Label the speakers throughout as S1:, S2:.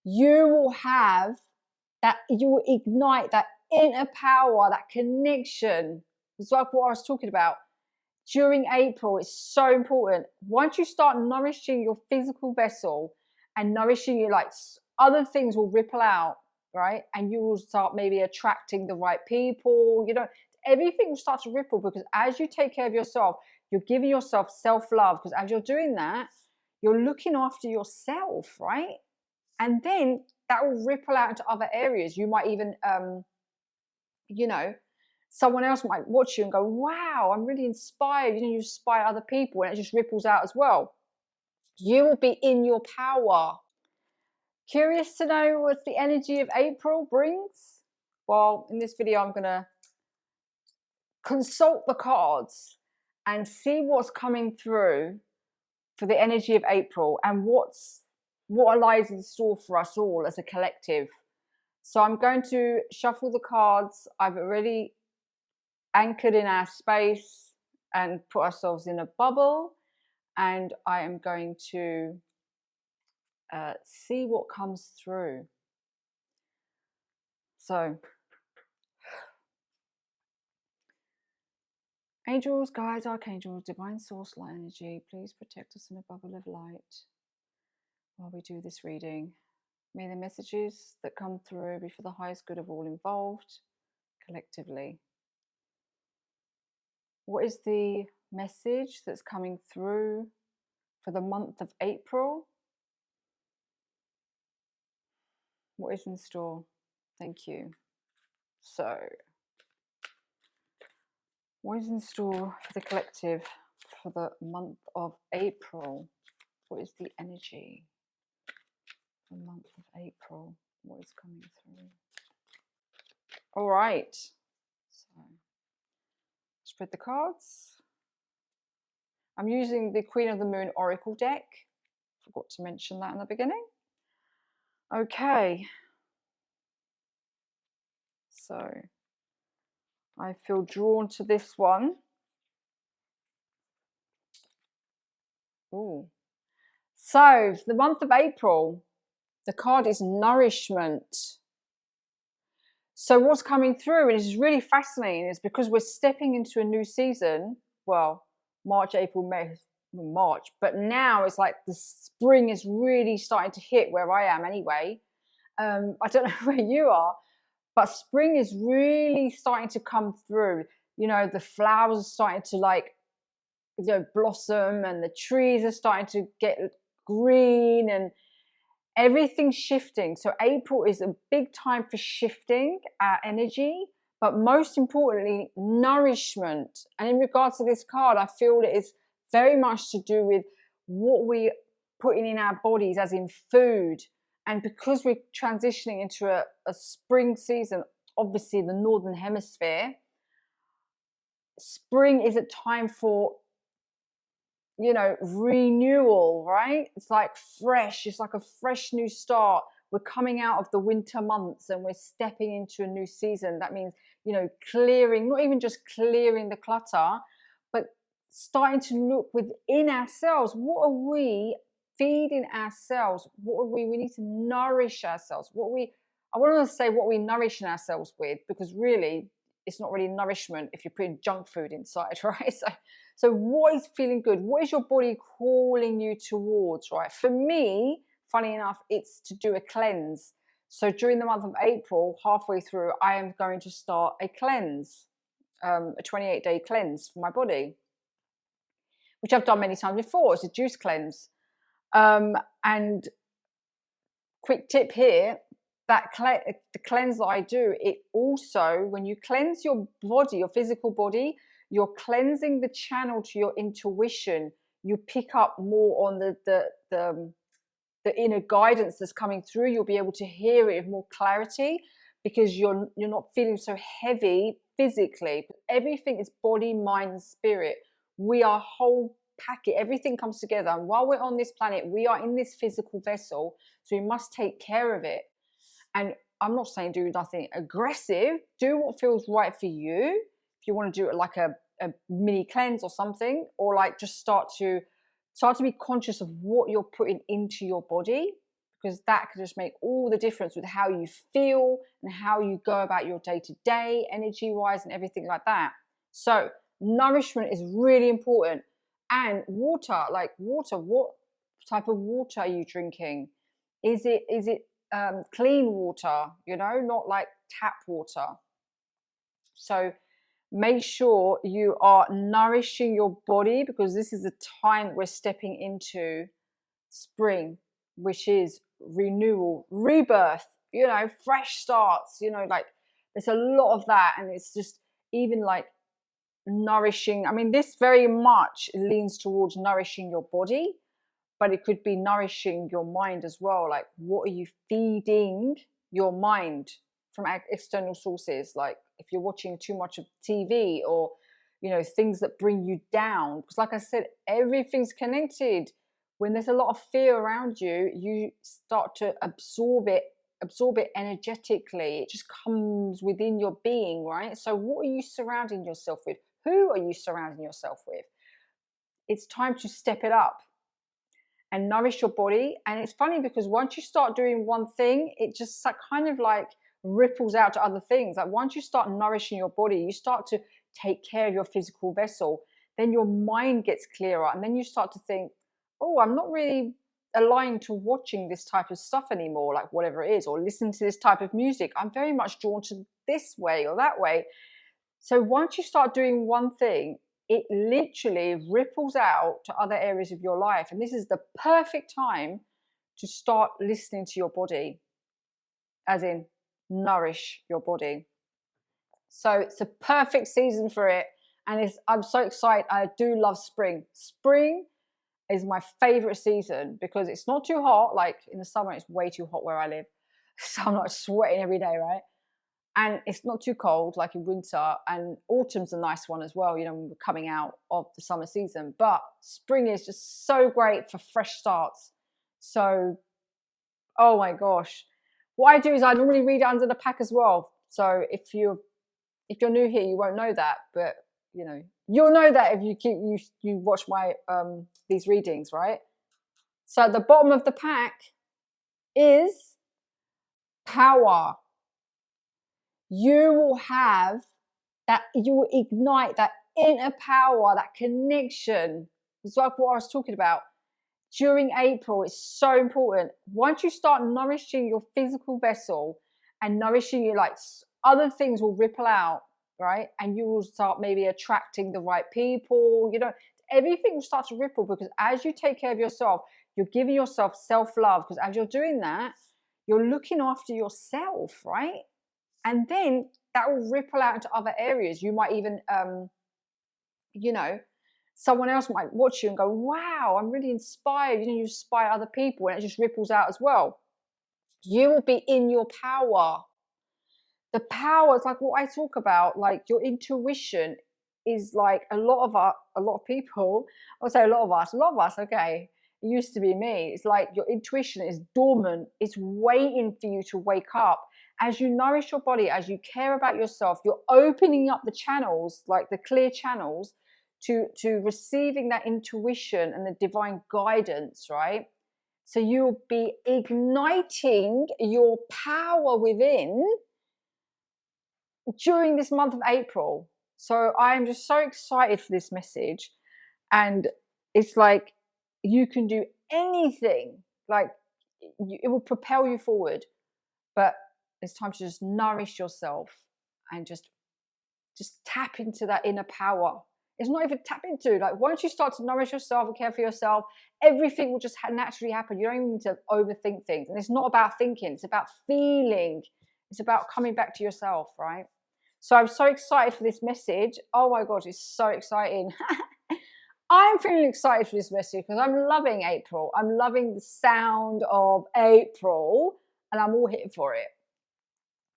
S1: you will have that, you will ignite that inner power, that connection. It's like what I was talking about. During April, it's so important. Once you start nourishing your physical vessel and nourishing you, like other things will ripple out, right? And you will start maybe attracting the right people. Everything will start to ripple, because as you take care of yourself, you're giving yourself self-love, because as you're doing that, you're looking after yourself, right? And then that will ripple out into other areas. You might even, someone else might watch you and go, wow, I'm really inspired. You inspire other people, and it just ripples out as well. You will be in your power. Curious to know what the energy of April brings? Well, in this video, I'm going to consult the cards and see what's coming through for the energy of April, and what lies in store for us all as a collective. So I'm going to shuffle the cards. I've already anchored in our space and put ourselves in a bubble, and I am going to see what comes through. So, angels, guides, archangels, divine source, light energy, please protect us in a bubble of light while we do this reading. May the messages that come through be for the highest good of all involved collectively. What is the message that's coming through for the month of April? What is in store? Thank you. So, what is in store for the collective for the month of April? What is the energy for the month of April? What is coming through? All right. So, spread the cards. I'm using the Queen of the Moon Oracle deck. Forgot to mention that in the beginning. Okay. So, I feel drawn to this one. Ooh. So, for the month of April, the card is Nourishment. So what's coming through, and it's really fascinating, is because we're stepping into a new season. Well, March, April, May, March. But now it's like the spring is really starting to hit where I am anyway. I don't know where you are, but spring is really starting to come through. The flowers are starting to blossom, and the trees are starting to get green, and everything's shifting. So April is a big time for shifting our energy, but most importantly, nourishment. And in regards to this card, I feel it is very much to do with what we're putting in our bodies, as in food. And because we're transitioning into a spring season, obviously the Northern Hemisphere, spring is a time for renewal, right? It's like fresh. It's like a fresh new start. We're coming out of the winter months and we're stepping into a new season. That means, clearing, not even just clearing the clutter, but starting to look within ourselves. What are we feeding ourselves? We need to nourish ourselves. I want to say what we nourishing ourselves with, because really it's not really nourishment if you're putting junk food inside, right? So what is feeling good? What is your body calling you towards, right? For me, funny enough, it's to do a cleanse. So during the month of April, halfway through, I am going to start a cleanse, a 28-day cleanse for my body, which I've done many times before. It's a juice cleanse. And quick tip here, the cleanse that I do, it also, when you cleanse your body, your physical body, you're cleansing the channel to your intuition. You pick up more on the inner guidance that's coming through. You'll be able to hear it with more clarity, because you're not feeling so heavy physically. Everything is body, mind, and spirit. We are whole packet. Everything comes together. And while we're on this planet, we are in this physical vessel, so we must take care of it. And I'm not saying do nothing aggressive. Do what feels right for you. If you want to do it like a mini cleanse or something, or like just start to be conscious of what you're putting into your body, because that can just make all the difference with how you feel and how you go about your day-to-day, energy-wise, and everything like that. So nourishment is really important. And water, like water, what type of water are you drinking? Is it clean water, not like tap water? So make sure you are nourishing your body, because this is the time we're stepping into spring, which is renewal, rebirth, fresh starts, like there's a lot of that. And it's just even like nourishing. I mean, this very much leans towards nourishing your body, but it could be nourishing your mind as well. Like, what are you feeding your mind from external sources? Like if you're watching too much of TV, or things that bring you down, because like I said, everything's connected. When there's a lot of fear around you, you start to absorb it energetically. It just comes within your being, right? So what are you surrounding yourself with? Who are you surrounding yourself with? It's time to step it up and nourish your body. And it's funny because once you start doing one thing, it just kind of like ripples out to other things. Like once you start nourishing your body, you start to take care of your physical vessel, then your mind gets clearer. And then you start to think, oh, I'm not really aligned to watching this type of stuff anymore, like whatever it is, or listening to this type of music. I'm very much drawn to this way or that way. So once you start doing one thing, it literally ripples out to other areas of your life. And this is the perfect time to start listening to your body, as in nourish your body. So it's a perfect season for it. And I'm so excited. I do love spring. Spring is my favorite season because it's not too hot. Like in the summer, it's way too hot where I live. So I'm like sweating every day, right? And it's not too cold like in winter. And autumn's a nice one as well, when we're coming out of the summer season. But spring is just so great for fresh starts. So, oh my gosh. What I do is I normally read it under the pack as well. So if you're new here, you won't know that. But, you'll know that if you watch my these readings, right? So at the bottom of the pack is power. You will have that, you will ignite that inner power, that connection. It's like what I was talking about during April. It's so important. Once you start nourishing your physical vessel and nourishing you, like other things will ripple out, right? And you will start maybe attracting the right people, everything will start to ripple, because as you take care of yourself, you're giving yourself self-love, because as you're doing that, you're looking after yourself, right? And then that will ripple out into other areas. You might even, someone else might watch you and go, wow, I'm really inspired. You inspire other people, and it just ripples out as well. You will be in your power. The power is like what I talk about, like your intuition is like a lot of people, I'll say a lot of us, okay. It used to be me. It's like your intuition is dormant. It's waiting for you to wake up. As you nourish your body, as you care about yourself, you're opening up the channels, like the clear channels, to receiving that intuition and the divine guidance, right? So you'll be igniting your power within during this month of April. So I'm just so excited for this message. And it's like you can do anything, like it will propel you forward. But it's time to just nourish yourself and just tap into that inner power. It's not even tap into, like once you start to nourish yourself and care for yourself, everything will just naturally happen. You don't even need to overthink things. And it's not about thinking, it's about feeling. It's about coming back to yourself, right? So I'm so excited for this message. Oh my God, it's so exciting. I'm feeling excited for this message because I'm loving April. I'm loving the sound of April, and I'm all here for it.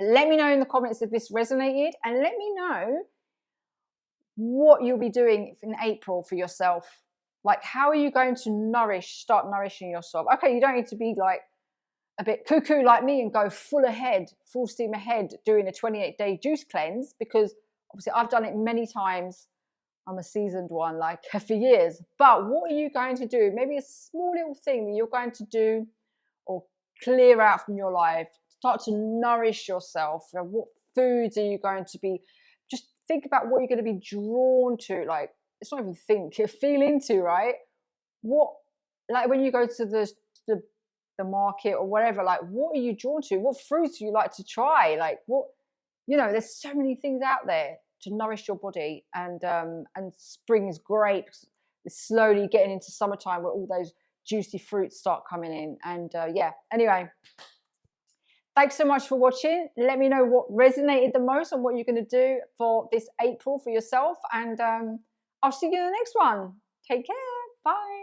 S1: Let me know in the comments if this resonated, and let me know what you'll be doing in April for yourself. Like, how are you going to start nourishing yourself? Okay, you don't need to be like a bit cuckoo like me and go full steam ahead doing a 28-day juice cleanse, because obviously I've done it many times. I'm a seasoned one, like for years. But what are you going to do? Maybe a small little thing that you're going to do or clear out from your life. Start to nourish yourself. What foods are you going to be? Just think about what you're going to be drawn to. Like, it's not even think, you feel into, right? What, like when you go to the market or whatever, like what are you drawn to? What fruits do you like to try? Like what, there's so many things out there to nourish your body. And spring is great. It's slowly getting into summertime where all those juicy fruits start coming in. And yeah, anyway, thanks so much for watching. Let me know what resonated the most and what you're going to do for this April for yourself. And I'll see you in the next one. Take care. Bye.